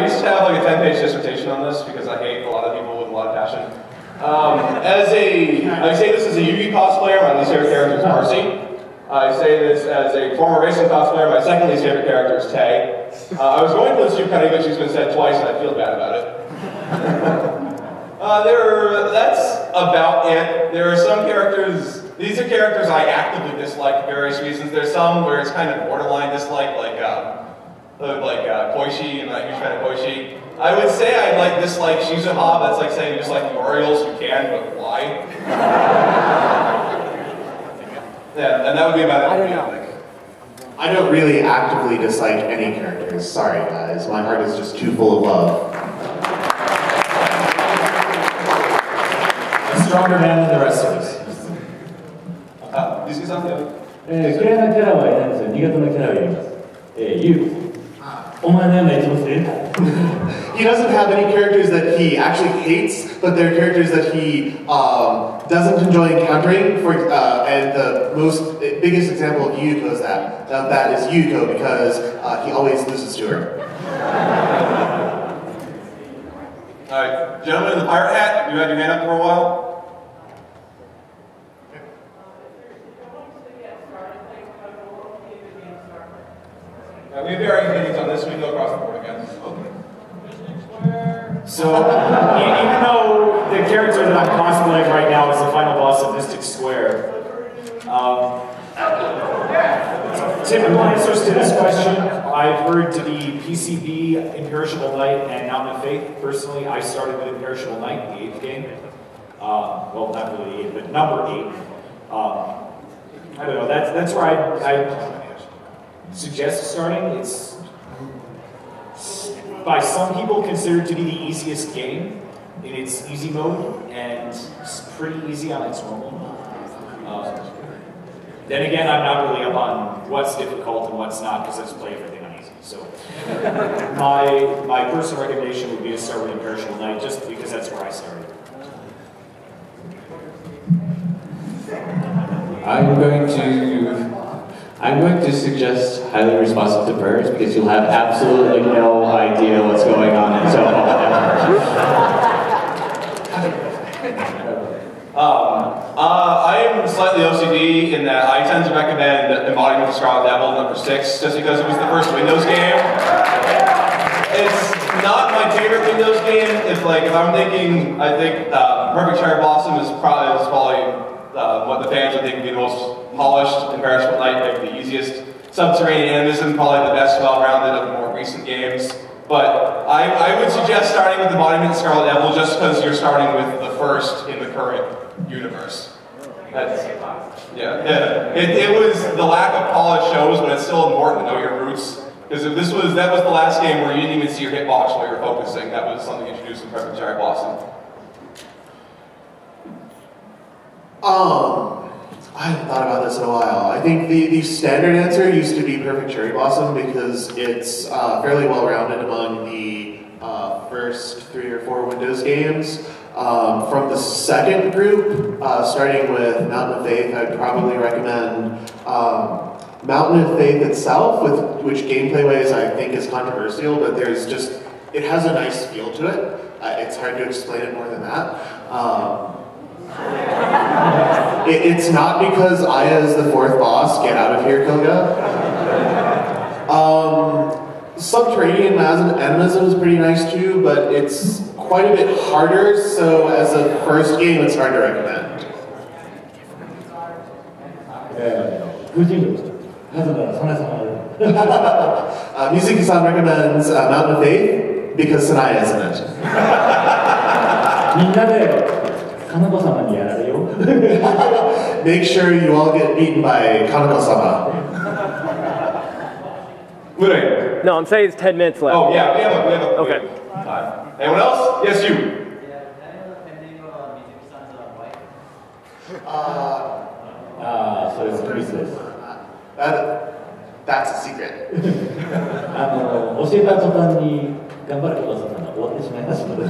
I used to have like a 10-page dissertation on this because I hate a lot of people with a lot of passion. I say this as a Yugi cosplayer, my least favorite character is Marcy. I say this as a former racing cosplayer, my second least favorite character is Tay. I was going to list Yukari, but she's been said twice and I feel bad about it. That's about it. There are some characters, these are characters I actively dislike for various reasons. There's some where it's kind of borderline dislike, like Koishi, I'm not a huge fan of Koishi. I would say I dislike Shizuha, that's like saying you dislike the Orioles, you can, but why? Yeah, and that would be about it. I don't know. I don't really actively dislike any characters. Sorry guys, my heart is just too full of love. A stronger man than the rest of us. ゆうすけさんだよ。嫌いなキャラはいないんですよ。苦手なキャラはいます。ゆう。お前のような一番好きで。He doesn't have any characters that he actually hates, but they're characters that he doesn't enjoy encountering. And the biggest example of Yuko is that is Yuko because he always loses to her. Alright, gentleman in the pirate hat, you had your hand up for a while. We have varying opinions on this, we can go across the board again. Okay. So, even though the character that I'm cosplaying right now is the final boss of Mystic Square, typical answers to this question, I've heard to be PCB, Imperishable Knight, and Mountain of Faith. Personally, I started with Imperishable Knight, the 8th game. Well, not really 8, but number 8. I don't know, that's where I suggest starting. It's by some people considered to be the easiest game in its easy mode, and it's pretty easy on its normal. Then again, I'm not really up on what's difficult and what's not, because I just play everything on easy. So my personal recommendation would be to start with Imperishable Knight, just because that's where I started. I'm going to suggest highly responsive to prayers because you'll have absolutely no idea what's going on in Touhou. I am slightly OCD in that I tend to recommend Embodiment of the Scarlet Devil number 6 just because it was the first Windows game. It's not my favorite Windows game. If I'm thinking, I think Perfect Cherry Blossom is probably what the fans would think would be the most polished, Imperishable Knight, maybe the easiest. Subterranean Animism, probably the best well-rounded of the more recent games. But I would suggest starting with Embodiment of Scarlet Devil just because you're starting with the first in the current universe. It was the lack of polish shows, but it's still important to know your roots. Because if that was the last game where you didn't even see your hitbox while you were focusing. That was something introduced in Perfect Cherry Blossom. I haven't thought about this in a while. I think the standard answer used to be Perfect Cherry Blossom because it's fairly well-rounded among the first 3 or 4 Windows games. From the second group, starting with Mountain of Faith, I'd probably recommend Mountain of Faith itself, which gameplay-wise I think is controversial, but it has a nice feel to it. It's hard to explain it more than that. It's not because Aya is the 4th boss. Get out of here, Koga. Subterranean Animism is pretty nice too, but it's quite a bit harder, so as a first game, it's hard to recommend. Mizuki-san recommends Mountain of Faith because Sanaya is in it. Make sure you all get beaten by Kanako-sama. No, I'm saying it's 10 minutes left. Oh yeah, we have a okay. Time. Anyone else? Yes, you. So it's business. That's a secret. 教えた途端に頑張ることさんが終わってしまいましたので。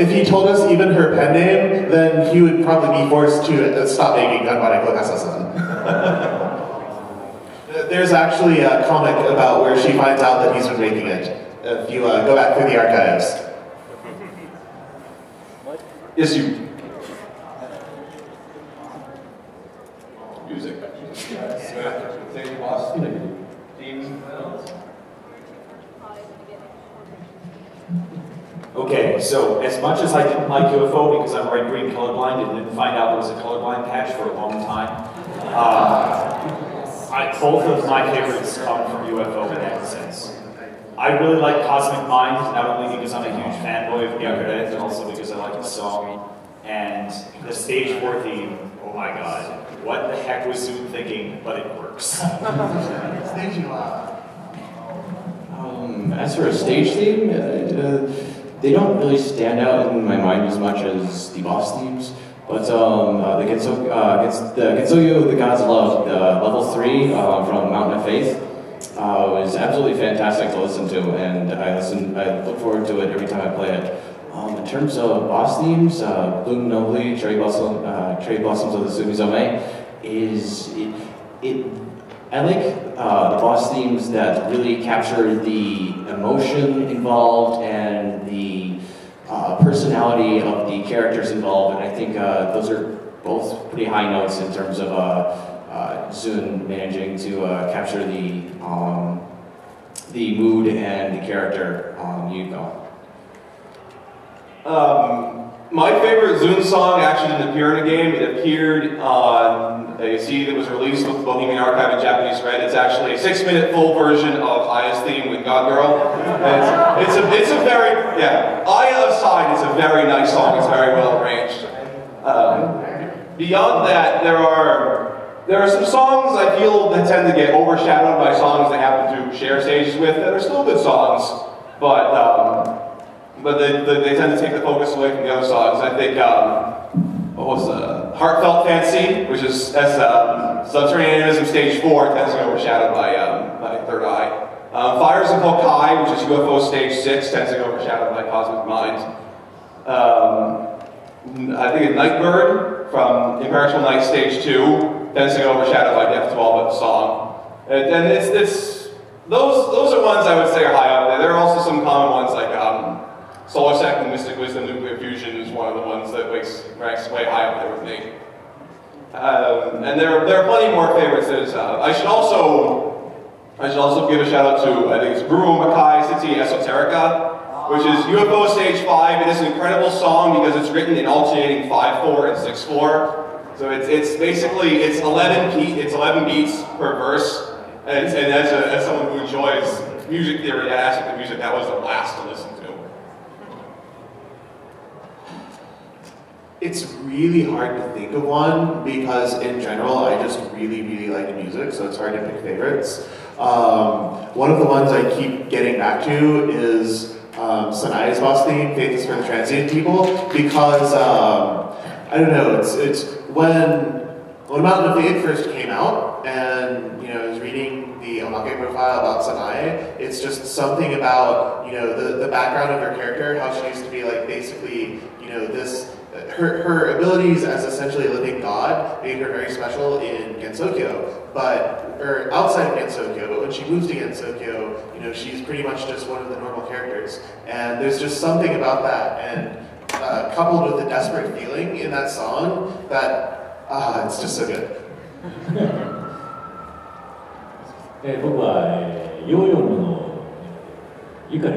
If he told us even her pen name, then he would probably be forced to stop making Ganbare Kodasa-san. There's actually a comic about where she finds out that he's been making it. if you go back through the archives. Yes, you. Music. Thank you, boss. Team. Okay, so as much as I didn't like UFO because I'm red-green colorblind and didn't find out there was a colorblind patch for a long time, both of my favorites come from UFO in that sense. I really like Cosmic Mind, not only because I'm a huge fanboy of Yakuza, but also because I like the song. And the stage 4 theme, oh my god, what the heck was Zoom thinking, but it works. As for a stage theme, they don't really stand out in my mind as much as the boss themes. But the Getsuyo, the Gods of Love, level 3 from Mountain of Faith, was absolutely fantastic to listen to, and I look forward to it every time I play it. In terms of boss themes, Bloom Nobly, Cherry Blossoms of the Sumizome, I like the boss themes that really capture the emotion involved and the personality of the characters involved, and I think those are both pretty high notes in terms of Zun managing to capture the mood and the character Yuko. My favorite Zun song actually didn't appear in the game. It appeared on a CD that was released with the Bohemian Archive in Japanese Red. It's actually a 6-minute full version of Aya's theme with God Girl. It's a very, Aya aside, it's a very nice song. It's very well arranged. Beyond that, there are some songs I feel that tend to get overshadowed by songs they happen to share stages with that are still good songs, but they tend to take the focus away from the other songs. I think, Heartfelt Fancy, which is Subterranean Animism Stage 4, tends to get overshadowed by Third Eye. Fires of Hokai, which is UFO Stage 6, tends to get overshadowed by Cosmic Mind. I think Nightbird from Imperishable Night Stage 2 tends to get overshadowed by Death 12 of the song. And those are ones I would say are high up there. There are also some common ones like Solar Sect and Mystic Wisdom Nuclear Fusion is one of the ones that ranks way high up there with me. And there are plenty more favorites. I should also give a shout out to, I think it's Guru Makai City Esoterica, which is UFO Stage 5. It is an incredible song because it's written in alternating 5/4 and 6/4. So it's basically 11 beats per verse. And as someone who enjoys music theory, that aspect of music, that was the last to listen to. It's really hard to think of one because in general I just really, really like music, so it's hard to pick favorites. One of the ones I keep getting back to is Sanaya's boss theme, Faith is for the Transient People, because I don't know, it's when Mountain of Faith first came out and I was reading the Omake profile about Sanaya, it's just something about the background of her character, how she used to be like basically this. Her abilities as essentially a living god made her very special in Gensokyo, or outside of Gensokyo, but when she moves to Gensokyo, she's pretty much just one of the normal characters. And there's just something about that, and coupled with the desperate feeling in that song, that, it's just so good. 僕はヨーヨーのゆかり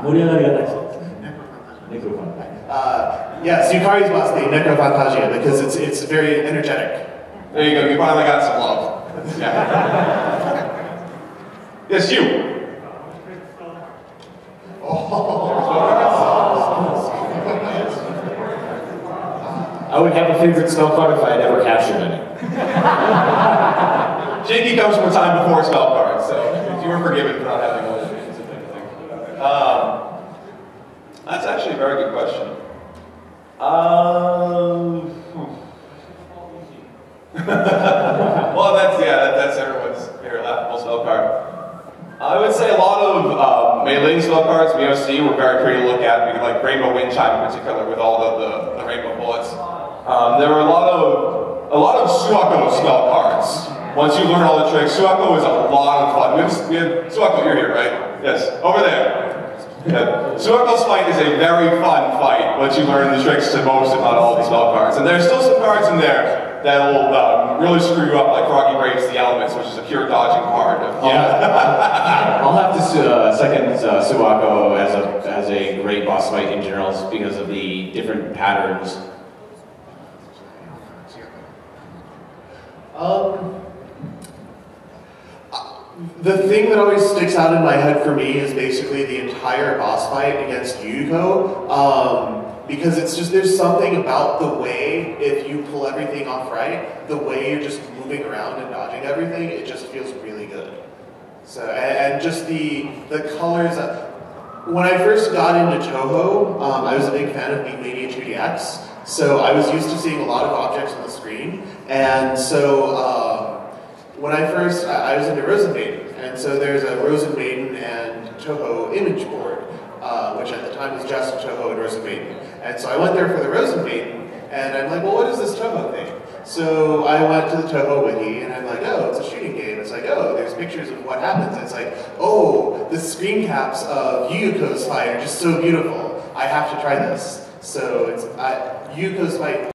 盛り上がりが大好きですね。Yes, Yukari's boss theme, Necrophantasia, because it's very energetic. There you go, you finally got some love. Yeah. Yes, you. I would have a favorite spell card if I had ever captured any. Jinky comes from a time before spell cards, so you were forgiven for not having one. That's actually a very good question. Well, that's everyone's favorite laughable spell card. I would say a lot of melee spell cards from EOC were very pretty to look at, like Rainbow Wind Chime in particular, with all the rainbow bullets. There were a lot of Suako spell cards Once you learn all the tricks, Suwako is a lot of fun. Suwako, you're here, right? Yes, over there. Yeah. Suwako's fight is a very fun fight once you learn the tricks to most, if not all, the spell cards. And there's still some cards in there that will really screw you up, like Froggy Breaks the Elements, which is a pure dodging card. Yeah. I'll have to second Suwako as a great boss fight in general because of the different patterns. The thing that always sticks out in my head for me is basically the entire boss fight against Yuko, because it's just, there's something about the way, if you pull everything off right, the way you're just moving around and dodging everything, it just feels really good. So, and just the colors. When I first got into Touhou, I was a big fan of Mania 2DX, so I was used to seeing a lot of objects on the screen, and so when I was into Rosen Maiden, and so there's a Rosen Maiden and Touhou image board, which at the time was just Touhou and Rosen Maiden. And so I went there for the Rosen Maiden, and I'm like, well, what is this Touhou thing? So I went to the Touhou wiki, and I'm like, oh, it's a shooting game. It's like, oh, there's pictures of what happens. It's like, oh, the screen caps of Yuko's fight are just so beautiful. I have to try this. So it's Yuko's fight.